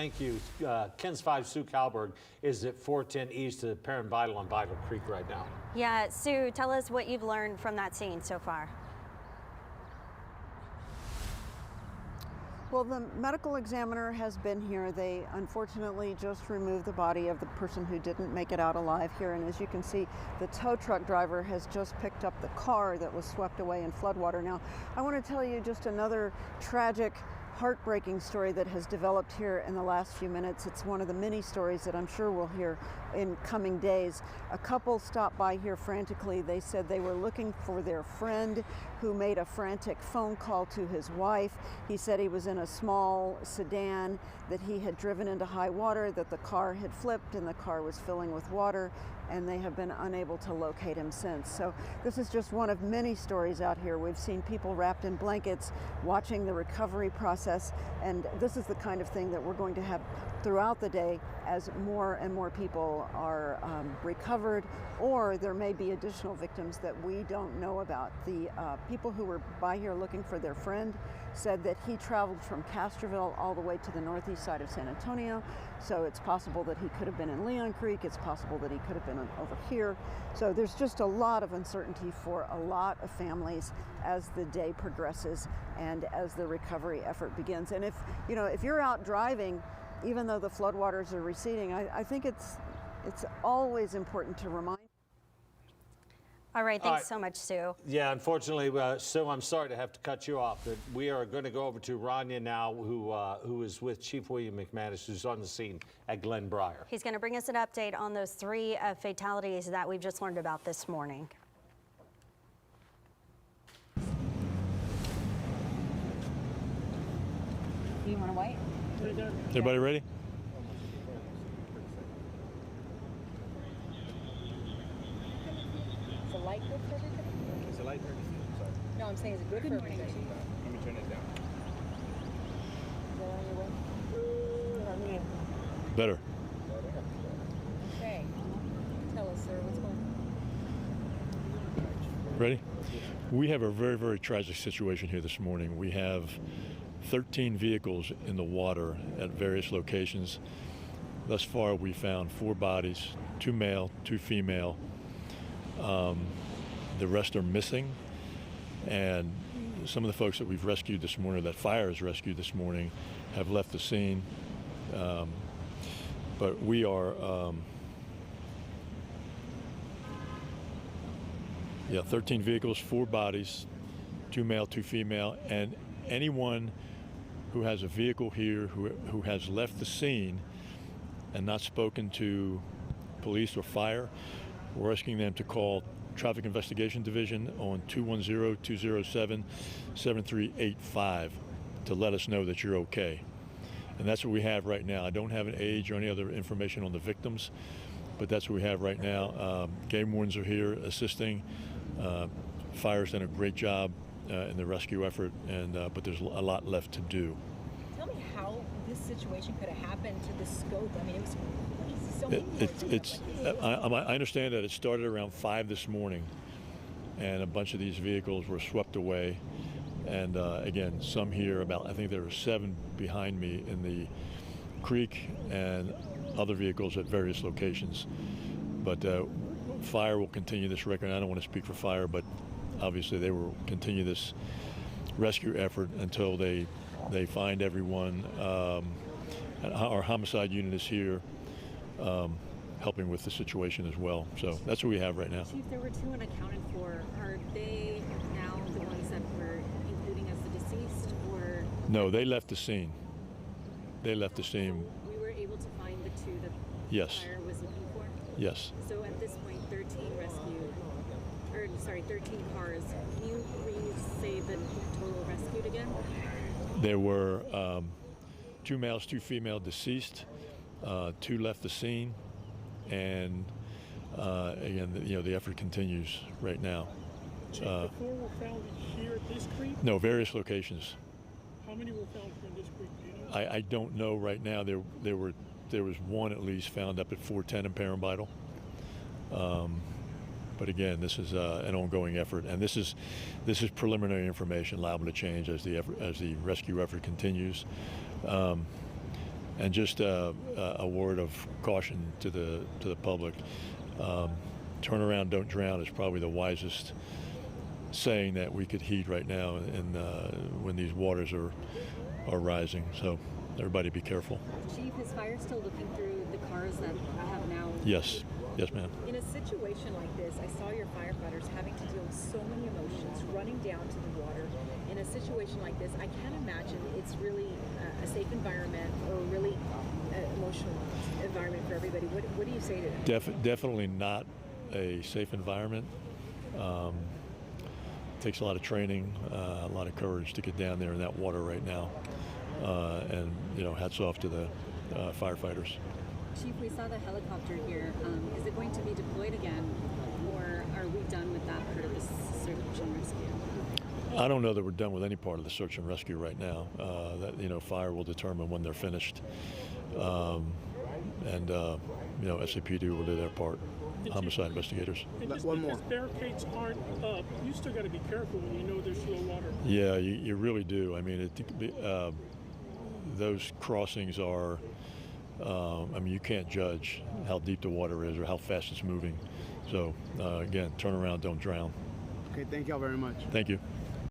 Thank you. KENS 5 Sue Kalberg is at 410 East of Perrin Vital on Vital Creek right now. Yeah, Sue, tell us what you've learned from that scene so far. Well, the medical examiner has been here. They unfortunately just removed the body of the person who didn't make it out alive here. And as you can see, the tow truck driver has just picked up the car that was swept away in floodwater. Now, I want to tell you just another tragic, heartbreaking story that has developed here in the last few minutes. It's one of the many stories that I'm sure we'll hear in coming days. A couple stopped by here frantically. They said they were looking for their friend who made a frantic phone call to his wife. He said he was in a small sedan, that he had driven into high water, that the car had flipped and the car was filling with water, and they have been unable to locate him since. So this is just one of many stories out here. We've seen people wrapped in blankets watching the recovery process, and this is the kind of thing that we're going to have throughout the day as more and more people are recovered, or there may be additional victims that we don't know about. The people who were by here looking for their friend said that he traveled from Castroville all the way to the northeast side of San Antonio, so it's possible that he could have been in Leon Creek, it's possible that he could have been over here. So there's just a lot of uncertainty for a lot of families as the day progresses and as the recovery effort begins. And if you're out driving, even though the floodwaters are receding, I think it's always important to remind. All right, thanks so much, Sue. Yeah, unfortunately, Sue, I'm sorry to have to cut you off, but we are going to go over to Rania now, who is with Chief William McManus, who's on the scene at Glen Briar. He's going to bring us an update on those 3 fatalities that we've just learned about this morning. Do you want to wait? Everybody ready? Is the light good for everybody? Is the light turning? Sorry. No, I'm saying is it good for everybody? Let me turn it down. Is that on your way? Better. Okay. Tell us, sir, what's going on? Ready? We have a very, very tragic situation here this morning. We have 13 vehicles in the water at various locations. Thus far, we found 4 bodies, 2 male, 2 female. The rest are missing, and some of the folks that we've rescued this morning, that fire has rescued this morning, have left the scene. But we are, 13 vehicles, 4 bodies, 2 male, 2 female, and anyone who has a vehicle here who has left the scene and not spoken to police or fire, we're asking them to call Traffic Investigation Division on 210-207-7385 to let us know that you're okay. And that's what we have right now. I don't have an age or any other information on the victims, but that's what we have right now. Game wardens are here assisting. Fire's done a great job in the rescue effort, but there's a lot left to do. Tell me how this situation could have happened to the scope. I mean, it was crazy. So I understand that it started around 5 this morning, and a bunch of these vehicles were swept away. And again, some here, I think there were 7 behind me in the creek, and other vehicles at various locations. But fire will continue this record. I don't want to speak for fire, but obviously they will continue this rescue effort until they find everyone. Our homicide unit is here helping with the situation as well. So that's what we have right now. Chief, there were 2 unaccounted for. Are they now the ones that were including as the deceased, or? No, they left the scene. They left the scene. So we were able to find the 2 that yes. the fire was looking for? Yes. So at this point, 13 cars. Can you say the total rescued again? There were 2 males, 2 female deceased. 2 left the scene, and again, the effort continues right now. Chief, the 4 were found here at this creek? No, various locations. How many were found here in this creek? Do you know? I don't know right now. There was 1 at least found up at 410 in Perrin Vital. But again, this is an ongoing effort, and this is preliminary information, liable to change as the rescue effort continues. And just a word of caution to the public. Turn around, don't drown is probably the wisest saying that we could heed right now, and when these waters are rising. So everybody be careful. Chief, is fire still looking through the cars that have now? Yes, ma'am. In a situation like this, I saw your firefighters having to deal with so many emotions, running down to the water. In a situation like this, I can't imagine it's really a safe environment or really emotional environment for everybody. What do you say to that? Definitely not a safe environment. Takes a lot of training, a lot of courage to get down there in that water right now. And hats off to the firefighters. Chief, we saw the helicopter here. Is it going to be deployed again, or are we done with that part of the search and rescue? I don't know that we're done with any part of the search and rescue right now. Fire will determine when they're finished, and SAPD will do their part. Homicide investigators. And just One because more. barricades aren't up, you still got to be careful when you know there's low water. Yeah, you really do. I mean, those crossings are. You can't judge how deep the water is or how fast it's moving. So again, turn around, don't drown. Okay, thank y'all very much. Thank you.